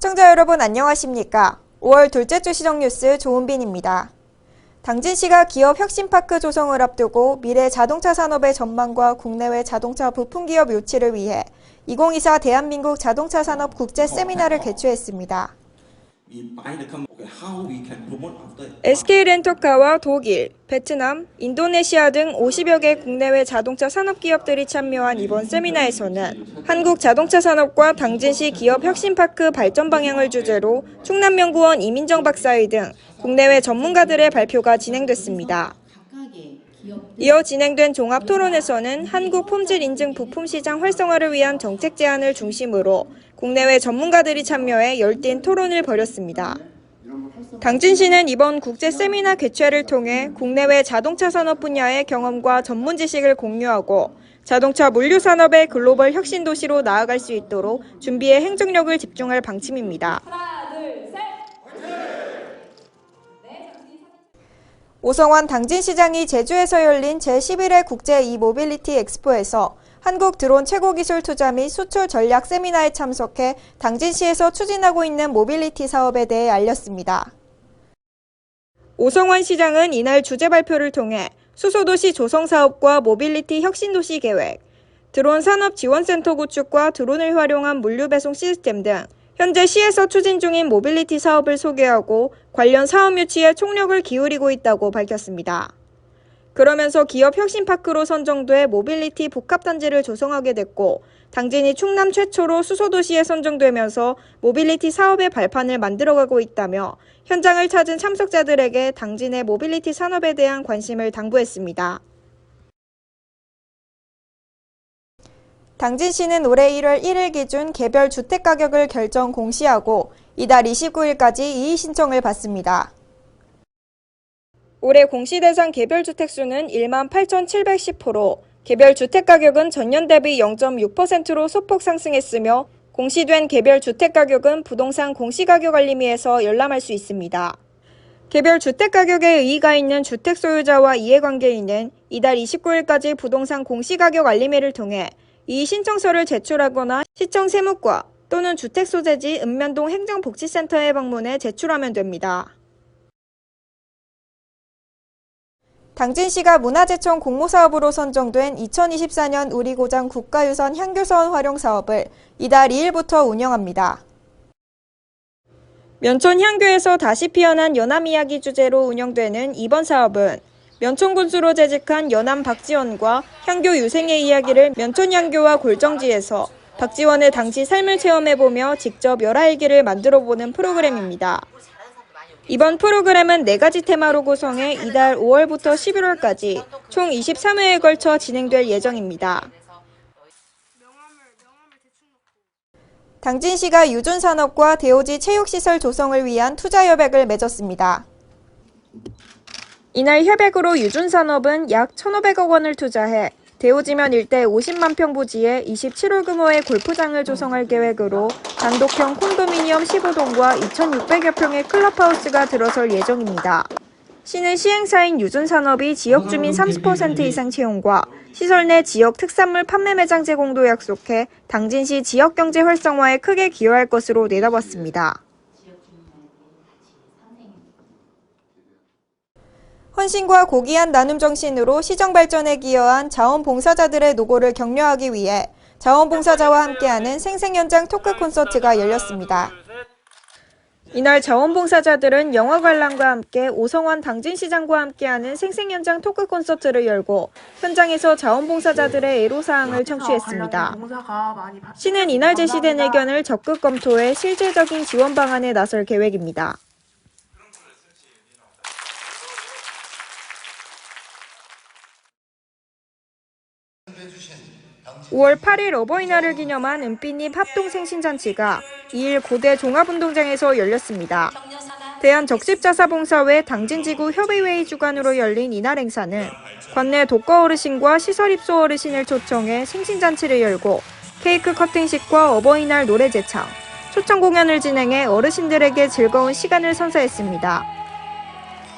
시청자 여러분 안녕하십니까? 5월 둘째 주 시정 뉴스 조은빈입니다. 당진시가 기업 혁신파크 조성을 앞두고 미래 자동차 산업의 전망과 국내외 자동차 부품 기업 유치를 위해 2024 대한민국 자동차 산업 국제 세미나를 개최했습니다. SK렌터카와 독일, 베트남, 인도네시아 등 50여 개 국내외 자동차 산업기업들이 참여한 이번 세미나에서는 한국 자동차 산업과 당진시 기업 혁신파크 발전 방향을 주제로 충남연구원 이민정 박사의 등 국내외 전문가들의 발표가 진행됐습니다. 이어 진행된 종합토론에서는 한국 품질 인증 부품 시장 활성화를 위한 정책 제안을 중심으로 국내외 전문가들이 참여해 열띤 토론을 벌였습니다. 당진시는 이번 국제 세미나 개최를 통해 국내외 자동차 산업 분야의 경험과 전문 지식을 공유하고 자동차 물류 산업의 글로벌 혁신 도시로 나아갈 수 있도록 준비에 행정력을 집중할 방침입니다. 오성환 당진시장이 제주에서 열린 제11회 국제 이모빌리티 엑스포에서 한국 드론 최고 기술 투자 및 수출 전략 세미나에 참석해 당진시에서 추진하고 있는 모빌리티 사업에 대해 알렸습니다. 오성환 시장은 이날 주제 발표를 통해 수소도시 조성 사업과 모빌리티 혁신도시 계획, 드론 산업 지원센터 구축과 드론을 활용한 물류 배송 시스템 등 현재 시에서 추진 중인 모빌리티 사업을 소개하고 관련 사업 유치에 총력을 기울이고 있다고 밝혔습니다. 그러면서 기업 혁신파크로 선정돼 모빌리티 복합단지를 조성하게 됐고 당진이 충남 최초로 수소도시에 선정되면서 모빌리티 사업의 발판을 만들어가고 있다며 현장을 찾은 참석자들에게 당진의 모빌리티 산업에 대한 관심을 당부했습니다. 당진시는 올해 1월 1일 기준 개별 주택가격을 결정 공시하고 이달 29일까지 이의 신청을 받습니다. 올해 공시 대상 개별 주택수는 18,710호로 개별 주택가격은 전년 대비 0.6%로 소폭 상승했으며 공시된 개별 주택가격은 부동산 공시가격 알림위에서 열람할 수 있습니다. 개별 주택가격에 의의가 있는 주택 소유자와 이해관계인은 이달 29일까지 부동산 공시가격 알림회를 통해 이의 신청서를 제출하거나 시청 세무과 또는 주택소재지 읍면동 행정복지센터에 방문해 제출하면 됩니다. 당진시가 문화재청 공모사업으로 선정된 2024년 우리고장 국가유산 향교서원 활용 사업을 이달 2일부터 운영합니다. 면촌 향교에서 다시 피어난 연암 이야기 주제로 운영되는 이번 사업은 면촌 군수로 재직한 연암 박지원과 향교 유생의 이야기를 면촌 향교와 골정지에서 박지원의 당시 삶을 체험해보며 직접 열화일기를 만들어보는 프로그램입니다. 이번 프로그램은 4가지 테마로 구성해 이달 5월부터 11월까지 총 23회에 걸쳐 진행될 예정입니다. 당진시가 유준산업과 대오지 체육시설 조성을 위한 투자 협약을 맺었습니다. 이날 협약으로 유준산업은 약 1,500억 원을 투자해 대오지면 일대 50만 평 부지에 27홀 규모의 골프장을 조성할 계획으로 단독형 콘도미니엄 15동과 2,600여 평의 클럽하우스가 들어설 예정입니다. 시는 시행사인 유준산업이 지역 주민 30% 이상 채용과 시설 내 지역 특산물 판매 매장 제공도 약속해 당진시 지역경제 활성화에 크게 기여할 것으로 내다봤습니다. 헌신과 고귀한 나눔 정신으로 시정 발전에 기여한 자원봉사자들의 노고를 격려하기 위해 자원봉사자와 함께하는 생생연장 토크 콘서트가 열렸습니다. 이날 자원봉사자들은 영화 관람과 함께 오성환 당진시장과 함께하는 생생연장 토크 콘서트를 열고 현장에서 자원봉사자들의 애로사항을 청취했습니다. 시는 이날 제시된 의견을 적극 검토해 실질적인 지원 방안에 나설 계획입니다. 5월 8일 어버이날을 기념한 은빛잎 합동생신잔치가 2일 고대 종합운동장에서 열렸습니다. 대한적십자사봉사회 당진지구 협의회의 주관으로 열린 이날 행사는 관내 독거 어르신과 시설 입소 어르신을 초청해 생신잔치를 열고 케이크 커팅식과 어버이날 노래 제창, 초청 공연을 진행해 어르신들에게 즐거운 시간을 선사했습니다.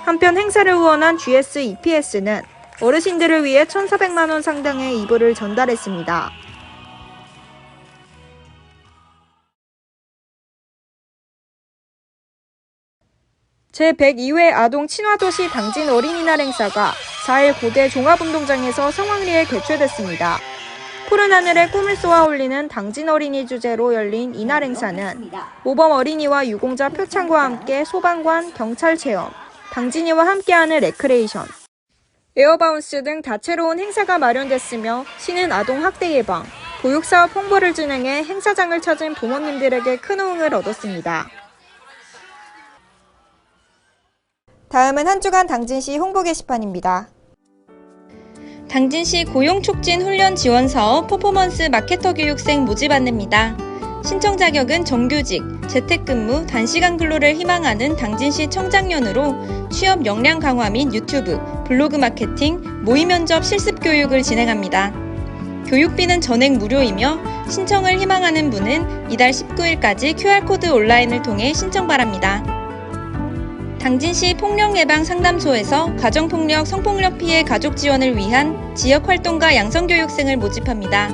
한편 행사를 후원한 GS EPS는 어르신들을 위해 1,400만 원 상당의 이불을 전달했습니다. 제102회 아동 친화도시 당진 어린이날 행사가 4일 고대 종합운동장에서 성황리에 개최됐습니다. 푸른 하늘에 꿈을 쏘아 올리는 당진 어린이 주제로 열린 이날 행사는 모범 어린이와 유공자 표창과 함께 소방관, 경찰 체험, 당진이와 함께하는 레크레이션, 에어바운스 등 다채로운 행사가 마련됐으며 시는 아동 학대 예방, 보육사업 홍보를 진행해 행사장을 찾은 부모님들에게 큰 호응을 얻었습니다. 다음은 한 주간 당진시 홍보 게시판입니다. 당진시 고용촉진 훈련 지원 사업 퍼포먼스 마케터 교육생 모집 안내입니다. 신청 자격은 정규직, 재택근무, 단시간 근로를 희망하는 당진시 청장년으로 취업 역량 강화 및 유튜브, 블로그 마케팅, 모의 면접 실습 교육을 진행합니다. 교육비는 전액 무료이며 신청을 희망하는 분은 이달 19일까지 QR코드 온라인을 통해 신청 바랍니다. 당진시 폭력예방상담소에서 가정폭력, 성폭력 피해 가족 지원을 위한 지역활동가 양성교육생을 모집합니다.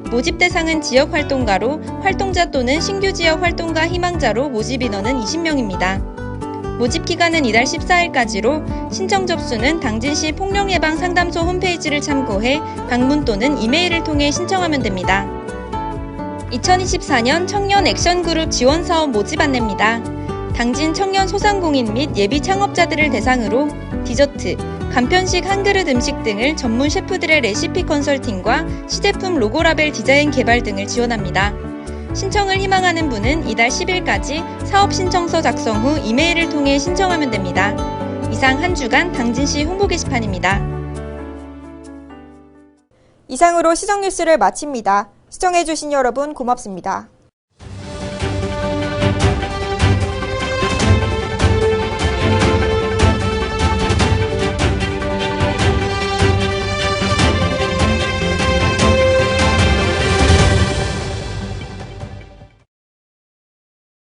모집 대상은 지역활동가로 활동자 또는 신규 지역활동가 희망자로 모집 인원은 20명입니다. 모집 기간은 이달 14일까지로 신청 접수는 당진시 폭력예방상담소 홈페이지를 참고해 방문 또는 이메일을 통해 신청하면 됩니다. 2024년 청년 액션그룹 지원사업 모집 안내입니다. 당진 청년 소상공인 및 예비 창업자들을 대상으로 디저트, 간편식 한 그릇 음식 등을 전문 셰프들의 레시피 컨설팅과 시제품 로고 라벨 디자인 개발 등을 지원합니다. 신청을 희망하는 분은 이달 10일까지 사업 신청서 작성 후 이메일을 통해 신청하면 됩니다. 이상 한 주간 당진시 홍보 게시판입니다. 이상으로 시정 뉴스를 마칩니다. 시청해주신 여러분 고맙습니다.